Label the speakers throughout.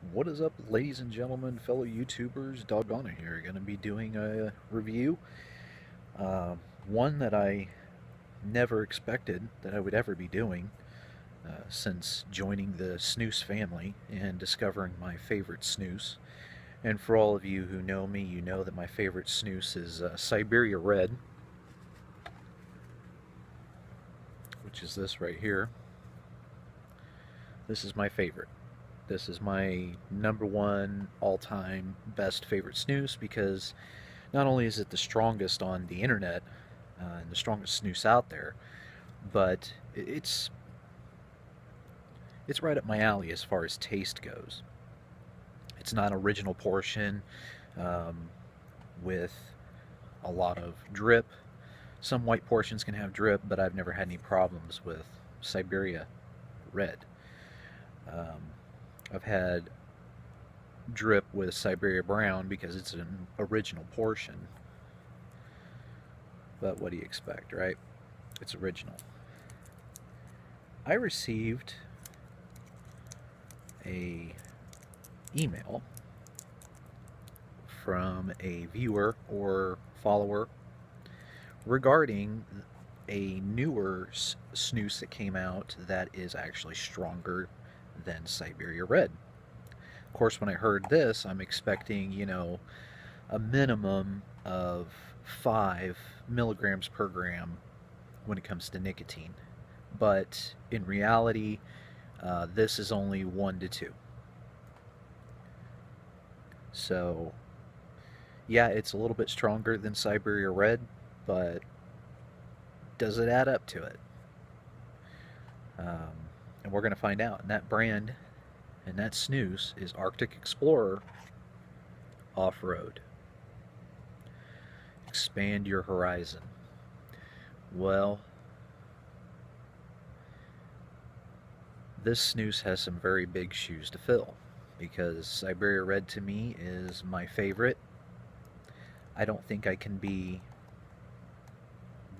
Speaker 1: What is up, ladies and gentlemen, fellow YouTubers? Doggone it here. Going to be doing a review. Uh, One that I never expected that I would ever be doing since joining the Snus family and discovering my favorite snus. And for all of you who know me, you know that my favorite snus is Siberia Red, which is this right here. This is my favorite. This is my number one all-time best favorite snus because not only is it the strongest on the internet and the strongest snus out there, but it's right up my alley as far as taste goes. It's not original portion um, with a lot of drip. Some white portions can have drip, but I've never had any problems with Siberia Red. Um, I've had drip with Siberia Brown because it's an original portion. But what do you expect, right? It's original. I received a email from a viewer or follower regarding a newer snus that came out that is actually stronger than Siberia Red. Of course, when I heard this, I'm expecting, a minimum of 5 milligrams per gram when it comes to nicotine. But in reality, this is only 1 to 2. So, yeah, it's a little bit stronger than Siberia Red, but does it add up to it? And we're going to find out. And that brand and that snooze is Arctic Explorer Offroad. Expand your horizon. Well, this snooze has some very big shoes to fill because Siberia Red to me is my favorite. I don't think I can be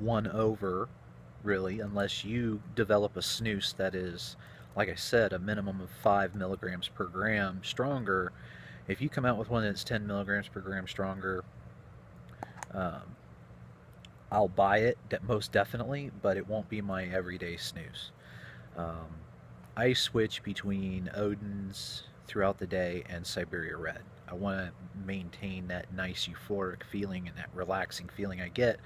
Speaker 1: won over, really, unless you develop a snooze that is, like I said, a minimum of 5 milligrams per gram stronger. If you come out with one that's 10 milligrams per gram stronger, um, I'll buy it, most definitely, but it won't be my everyday snooze. Um, I switch between Odin's throughout the day and Siberia Red. I want to maintain that nice euphoric feeling and that relaxing feeling I get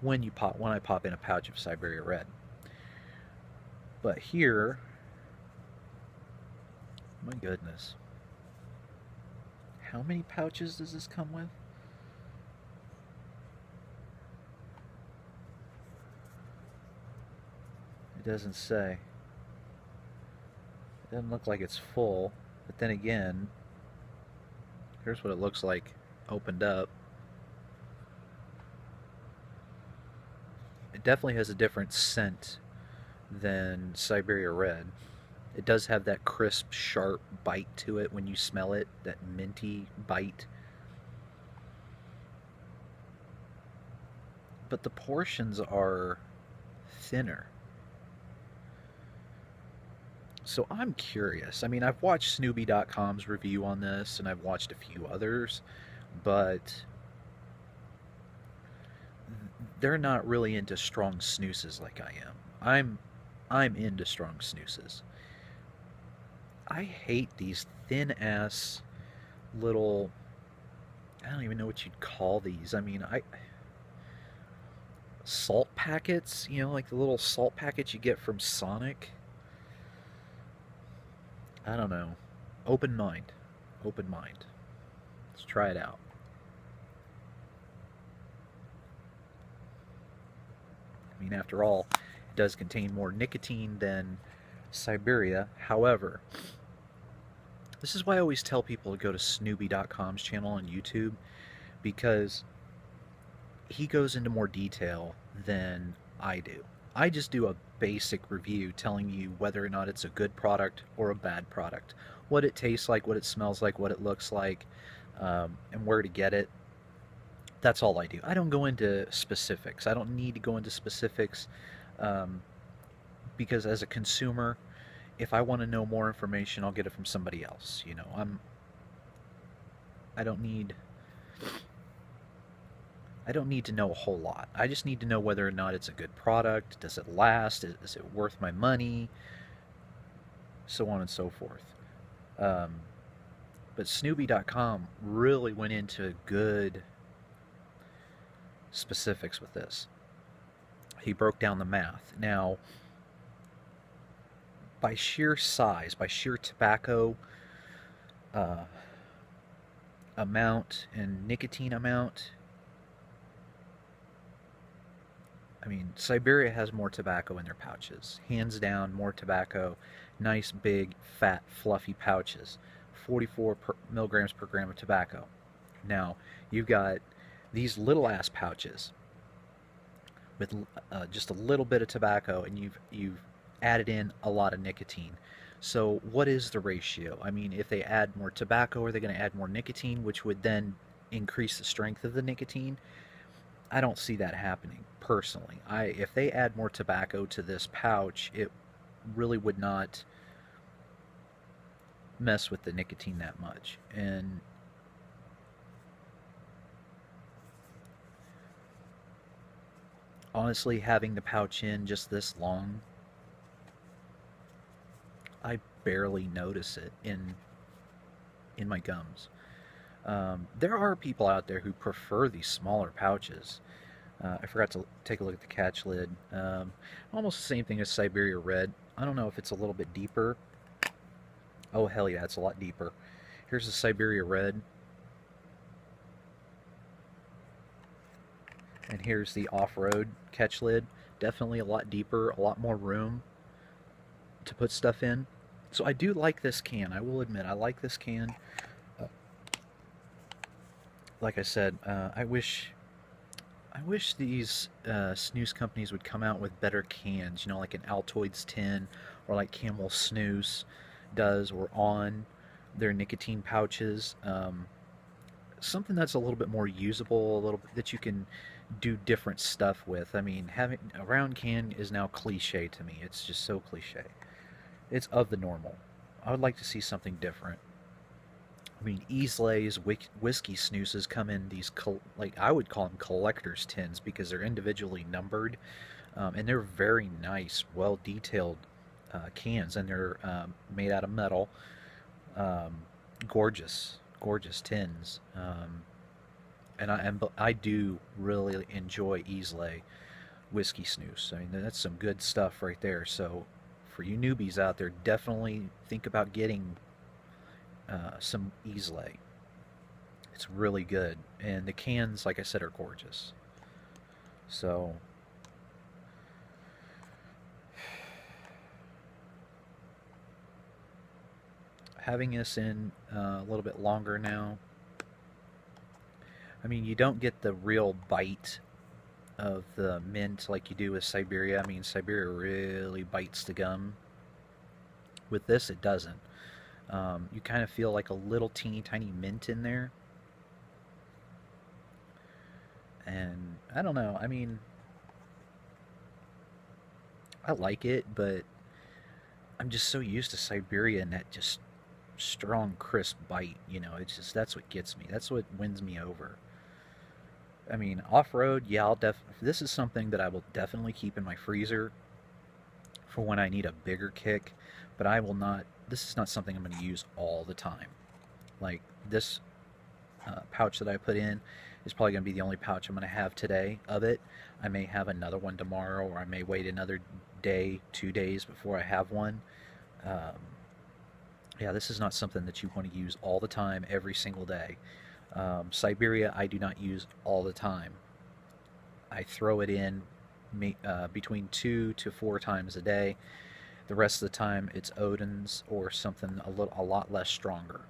Speaker 1: when I pop in a pouch of Siberia Red. But here, my goodness, how many pouches does this come with? It doesn't say. It doesn't look like it's full, but then again, here's what it looks like opened up. It definitely has a different scent than Siberia Red. It does have that crisp, sharp bite to it when you smell it, that minty bite. But the portions are thinner. So I'm curious. I mean, I've watched Snoopy.com's review on this, and I've watched a few others, but they're not really into strong snoozes like I am. I'm into strong snoozes. I hate these thin ass little, I don't even know what you'd call these. I mean, salt packets, like the little salt packets you get from Sonic. I don't know. Open mind. Open mind. Let's try it out. I mean, after all, it does contain more nicotine than Siberia. However, this is why I always tell people to go to Snoopy.com's channel on YouTube, because he goes into more detail than I do. I just do a basic review telling you whether or not it's a good product or a bad product, what it tastes like, what it smells like, what it looks like, and where to get it. That's all I do. I don't go into specifics. I don't need to go into specifics, because as a consumer, If I want to know more information, I'll get it from somebody else. You know, I don't need I don't need to know a whole lot. I just need to know whether or not it's a good product. Does it last? Is it worth my money? So on and so forth. Um, but Snoopy.com really went into good specifics with this. He broke down the math. Now, by sheer size, by sheer tobacco uh, amount and nicotine amount, I mean, Siberia has more tobacco in their pouches. Hands down, more tobacco. Nice, big, fat, fluffy pouches. 44 milligrams per gram of tobacco. Now, you've got these little ass pouches with just a little bit of tobacco, and you've added in a lot of nicotine. So, what is the ratio? I mean, if they add more tobacco, are they going to add more nicotine, which would then increase the strength of the nicotine? I don't see that happening personally. If they add more tobacco to this pouch, it really would not mess with the nicotine that much. And honestly, having the pouch in just this long, I barely notice it in my gums. There are people out there who prefer these smaller pouches. I forgot to take a look at the catch lid. Almost the same thing as Siberia Red. I don't know if it's a little bit deeper. Oh, hell yeah, it's a lot deeper. Here's the Siberia Red. And here's the Offroad catch lid. Definitely a lot deeper, a lot more room to put stuff in. So I do like this can. I will admit, I like this can. Like I said, I wish these snus companies would come out with better cans, you know, like an Altoids tin or like Camel Snus does, or on their nicotine pouches. Something that's a little bit more usable, a little bit that you can do different stuff with. I mean, having a round can is now cliche to me. It's just so cliche. It's of the normal. I would like to see something different. I mean, Easlay's whiskey snoozes come in these, like, I would call them collector's tins because they're individually numbered, and they're very nice, well detailed cans, and they're made out of metal. Um, gorgeous, gorgeous tins. I do really enjoy Easley whiskey snooze. I mean, that's some good stuff right there. So, for you newbies out there, definitely think about getting some Easley. It's really good, and the cans, like I said, are gorgeous. So, having this in a little bit longer now, I mean, you don't get the real bite of the mint like you do with Siberia. I mean, Siberia really bites the gum. With this, it doesn't. You kind of feel like a little teeny tiny mint in there. And I don't know. I mean, I like it, but I'm just so used to Siberia and that just strong, crisp bite. You know, it's just that's what gets me. That's what wins me over. I mean, off-road, yeah, this is something that I will definitely keep in my freezer for when I need a bigger kick, but I will not, this is not something I'm going to use all the time. Like, this pouch that I put in is probably going to be the only pouch I'm going to have today of it. I may have another one tomorrow, or I may wait another day, 2 days before I have one. Um, yeah, this is not something that you want to use all the time, every single day. Siberia, I do not use all the time. I throw it in between 2 to 4 times a day. The rest of the time, it's Odin's or something a lot less stronger.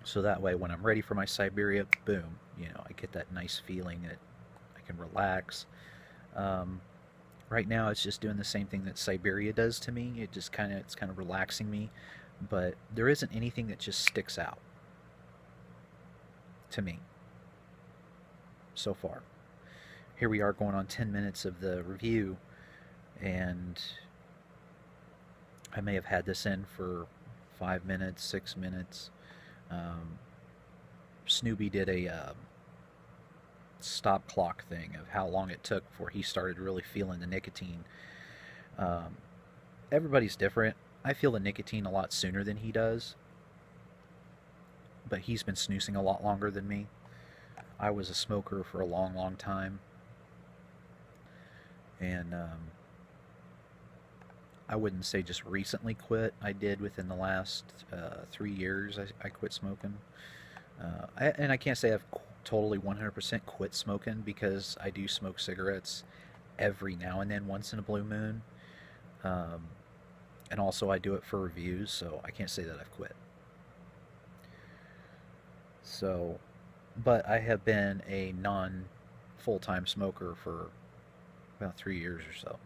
Speaker 1: So that way, when I'm ready for my Siberia, boom, you know, I get that nice feeling that I can relax. Um, right now, it's just doing the same thing that Siberia does to me. It's kind of relaxing me, but there isn't anything that just sticks out to me so far. Here we are going on 10 minutes of the review, and I may have had this in for 5 minutes, 6 minutes. Um, Snoopy did a stop clock thing of how long it took before he started really feeling the nicotine. Um, Everybody's different. I feel the nicotine a lot sooner than he does, but he's been snoozing a lot longer than me. I was a smoker for a long, long time, and I wouldn't say just recently quit. I did within the last 3 years. I quit smoking, and I can't say I've totally 100% quit smoking because I do smoke cigarettes every now and then, once in a blue moon. Um, and also I do it for reviews, so I can't say that I've quit. So, but I have been a non full-time smoker for about 3 years or so.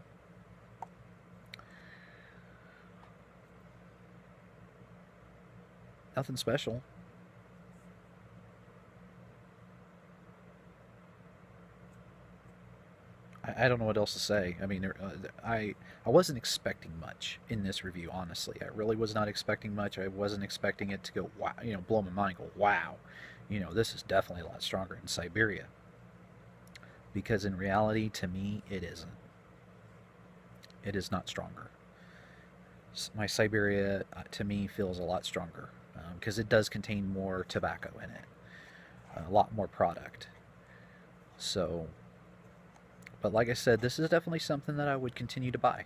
Speaker 1: Nothing special. I don't know what else to say. I mean, I wasn't expecting much in this review, honestly. I really was not expecting much. I wasn't expecting it to go, wow, blow my mind, go, wow, this is definitely a lot stronger than Siberia. Because in reality, to me, it isn't. It is not stronger. My Siberia, to me, feels a lot stronger because it does contain more tobacco in it, a lot more product. So, but like I said, this is definitely something that I would continue to buy.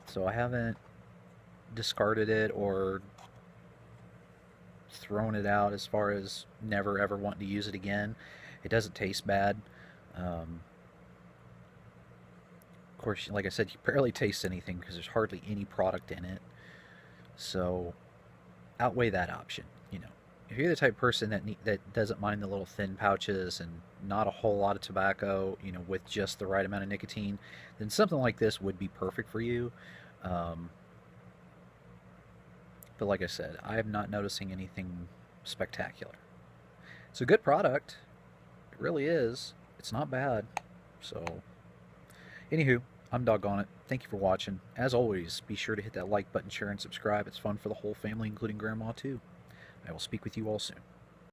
Speaker 1: So I haven't discarded it or thrown it out as far as never ever wanting to use it again. It doesn't taste bad. Of course, like I said, you barely taste anything because there's hardly any product in it. So outweigh that option. If you're the type of person that doesn't mind the little thin pouches and not a whole lot of tobacco, with just the right amount of nicotine, then something like this would be perfect for you. Um, but like I said, I am not noticing anything spectacular. It's a good product. It really is. It's not bad. So, anywho, I'm doggone it. Thank you for watching. As always, be sure to hit that like button, share, and subscribe. It's fun for the whole family, including Grandma, too. I will speak with you all soon.